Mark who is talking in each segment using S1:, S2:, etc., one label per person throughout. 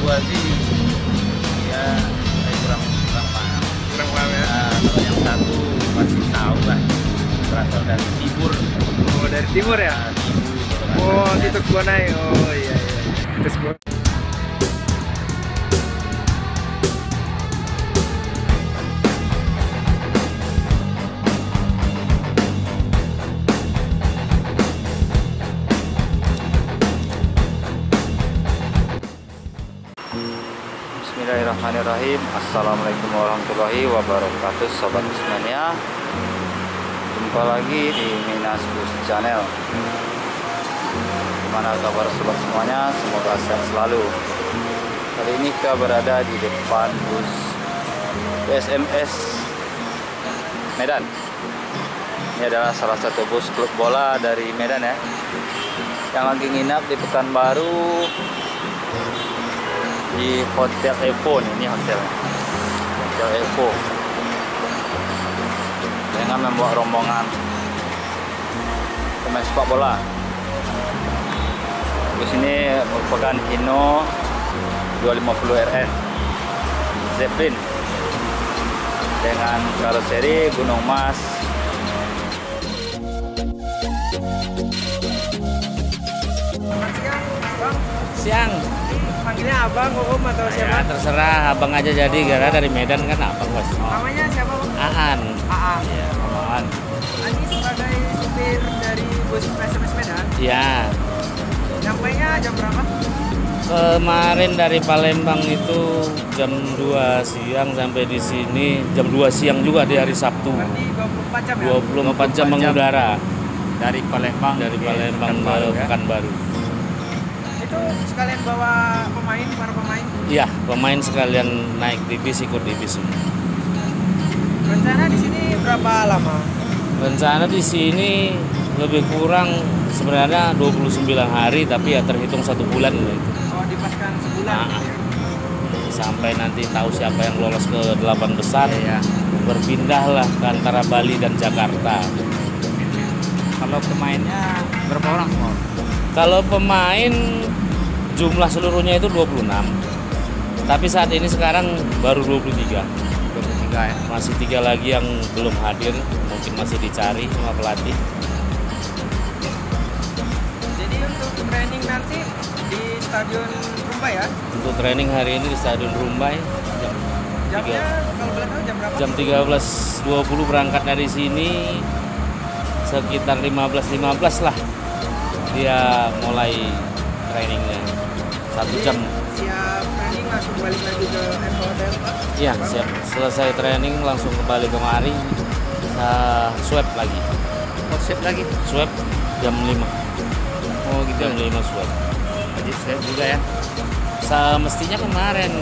S1: dua sih ya saya kurang paham.
S2: Kurang paham ya?
S1: Nah, kalau yang satu pasti tahu lah, berasal dari timur.
S2: Oh, dari timur ya?
S1: Nah, timur.
S2: Oh, Titus Bonai. Oh iya iya. Titus Bonai.
S1: Bismillahirrahmanirrahim. Assalamualaikum warahmatullahi wabarakatuh, Sobat Busmania. Jumpa lagi di Minas Bus Channel. Gimana kabar sobat semuanya? Semoga sehat selalu. Kali ini kita berada di depan bus PSMS Medan. Ini adalah salah satu bus klub bola dari Medan ya, yang lagi nginap di Pekanbaru di Hotel Evo nih, ini hotelnya, Hotel Evo, dengan membawa rombongan pemain sepak bola. Bus ini merupakan Hino 250 RN Zeppelin dengan karoseri Gunung Mas.
S2: Selamat siang, Bang.
S3: Siang.
S2: Panggilnya Abang, Om atau
S3: Ya,
S2: siapa?
S3: terserah abang aja jadi, karena dari Medan kan abang bos.
S2: Namanya siapa, Bang?
S3: Aan.
S2: Aan.
S3: Ya, Aan.
S2: Ini sebagai supir dari bus PSMS Medan.
S3: Ya,
S2: Nyampainya jam berapa?
S3: kemarin dari Palembang itu jam 2 siang sampai di sini jam 2 siang juga di hari Sabtu.
S2: Berarti 24 jam ya?
S3: 24 jam mengudara
S1: Dari Palembang
S3: dari Palembang ke
S1: Pekanbaru ya.
S3: Pekanbaru.
S2: Itu sekalian bawa pemain, para pemain.
S3: Iya, pemain sekalian naik di bis, ikut di bis semua.
S2: Rencana di sini berapa lama?
S3: Rencana di sini lebih kurang sebenarnya 29 hari, tapi ya terhitung 1 bulan gitu.
S2: Oh, dipaskan sebulan
S3: Nah.
S2: gitu ya?
S3: Sampai nanti tahu siapa yang lolos ke 8 besar,
S1: Iya.
S3: berpindahlah ke antara Bali dan Jakarta.
S1: Kalau pemainnya berapa orang semua?
S3: Kalau pemain jumlah seluruhnya itu 26, tapi saat ini sekarang baru 23.
S1: 23 ya.
S3: Masih 3 lagi yang belum hadir, mungkin masih dicari sama pelatih.
S2: Jadi untuk training nanti di Stadion Rumbai ya?
S3: Untuk training hari ini di Stadion Rumbai
S2: Jamnya kalau boleh tahu jam berapa?
S3: jam 13.20 berangkat dari sini, sekitar 15.15 lah dia mulai trainingnya, 1 jam.
S2: Siap training langsung balik lagi ke Evo Hotel, Pak?
S3: Iya, siap. Selesai training langsung kembali kemari, swab lagi.
S1: Oh, siap lagi.
S3: Swab jam 5.
S1: Oh gitu.
S3: Jam 5 swab.
S1: Jadi saya juga ya.
S3: Semestinya kemarin,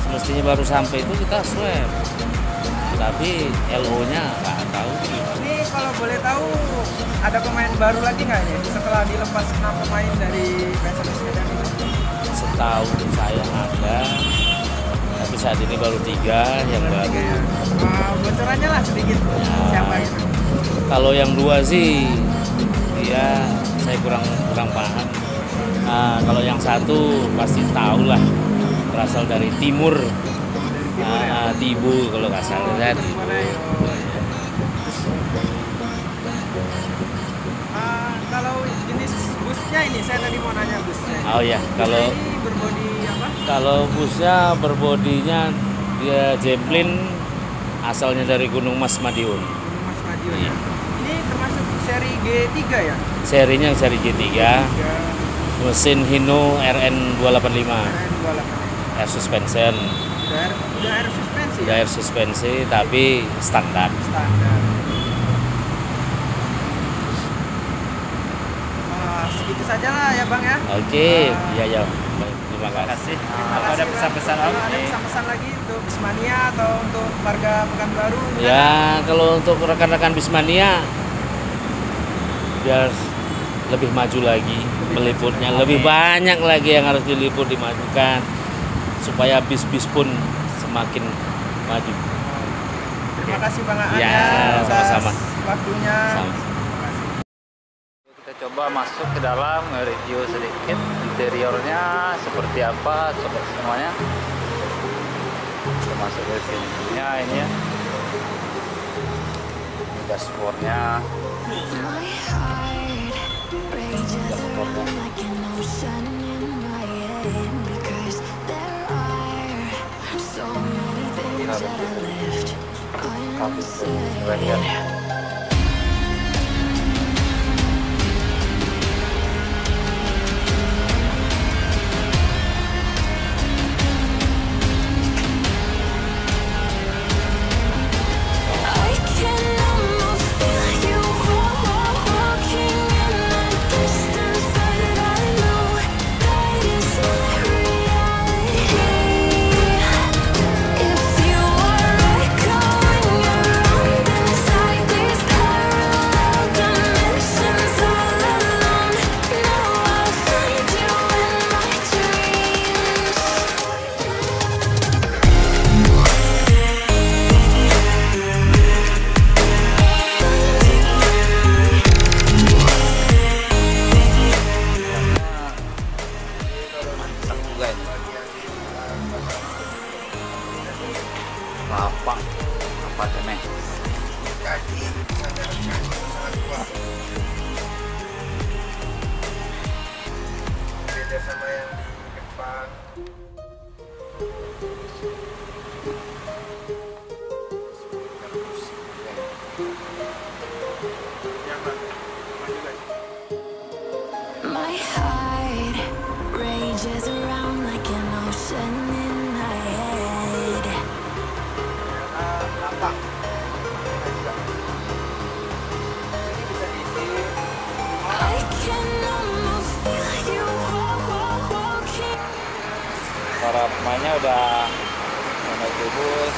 S3: semestinya baru sampai itu kita swab. Tapi LO-nya nggak tahu gimana.
S2: Ini kalau boleh tahu ada pemain baru lagi nggak ya setelah dilepas 6 pemain dari PSMS Medan ini?
S3: Setahu saya ada, tapi saat ini baru 3 yang
S2: Baru
S3: baru.
S2: tiga ya? Bocorannya lah sedikit siapa itu?
S3: Kalau yang 2 sih, ya saya kurang paham. Nah, kalau yang 1 pasti tahu lah, berasal dari timur. Tibu kalau nggak salah ya.
S2: Titus Bonai. Kalau jenis busnya ini saya tadi mau nanya busnya.
S3: Oh ya,
S2: Busnya ini berbodi apa?
S3: kalau busnya berbodinya dia Zeppelin, asalnya dari Gunung Mas Madiun.
S2: Gunung Mas Madiun.
S3: Iya.
S2: Ini termasuk seri G3 ya?
S3: Serinya seri G3, mesin Hino RN 285, air suspension.
S2: Udah air suspensi
S3: Udah
S2: ya?
S3: air suspensi tapi standar.
S2: Standar. Segitu saja lah ya Bang ya.
S3: Oke, iya ya. Baik, terima
S1: Terima
S3: kasih.
S1: kasih.
S2: Terima
S1: Apa
S2: kasih,
S1: ada
S2: Bang.
S1: pesan-pesan
S2: Kalau
S1: lagi?
S2: ada pesan-pesan lagi untuk Bismania atau untuk warga Pekanbaru?
S3: Ya, kalau untuk rekan-rekan Bismania biar lebih maju lagi meliputnya, lebih banyak lagi yang harus diliput, dimajukan supaya bis-bis pun semakin maju.
S2: Terima kasih Bang Aan
S3: Ya,
S2: atas
S3: sama-sama.
S2: waktunya.
S3: Sama.
S1: Kita Coba masuk ke dalam, nge-review sedikit interiornya seperti apa, sobat semuanya. Kita masuk ke sini, ini ya. Ini dashboardnya. Dashboardnya. Lapang apartemen.
S2: Kaki sangat kuat. Beda sama yang di depan.
S4: My heart rages around like an ocean in my head.
S2: Lapak. Ini bisa diisi.
S4: I can almost feel you walking.
S1: Para pemainnya udah menuju bus.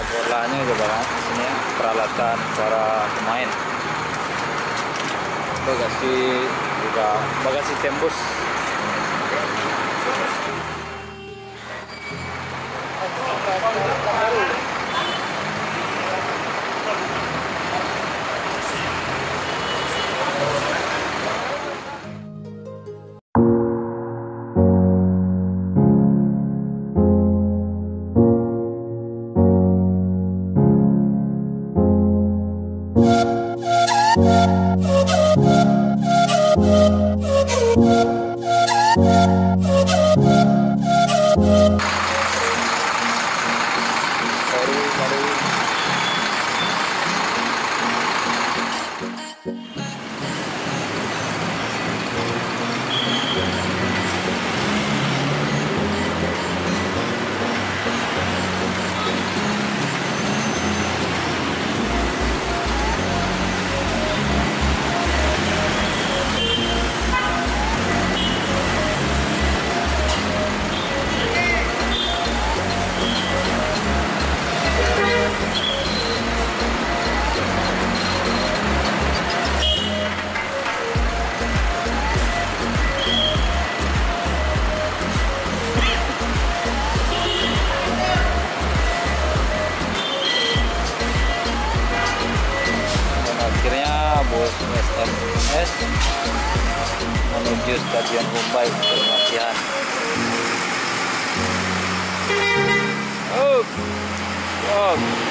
S1: Bolanya juga banget sini ya, peralatan para pemain. Bagasi juga bagasi tembus. bus SMS menuju Stadion Mumbai untuk latihan. Oh.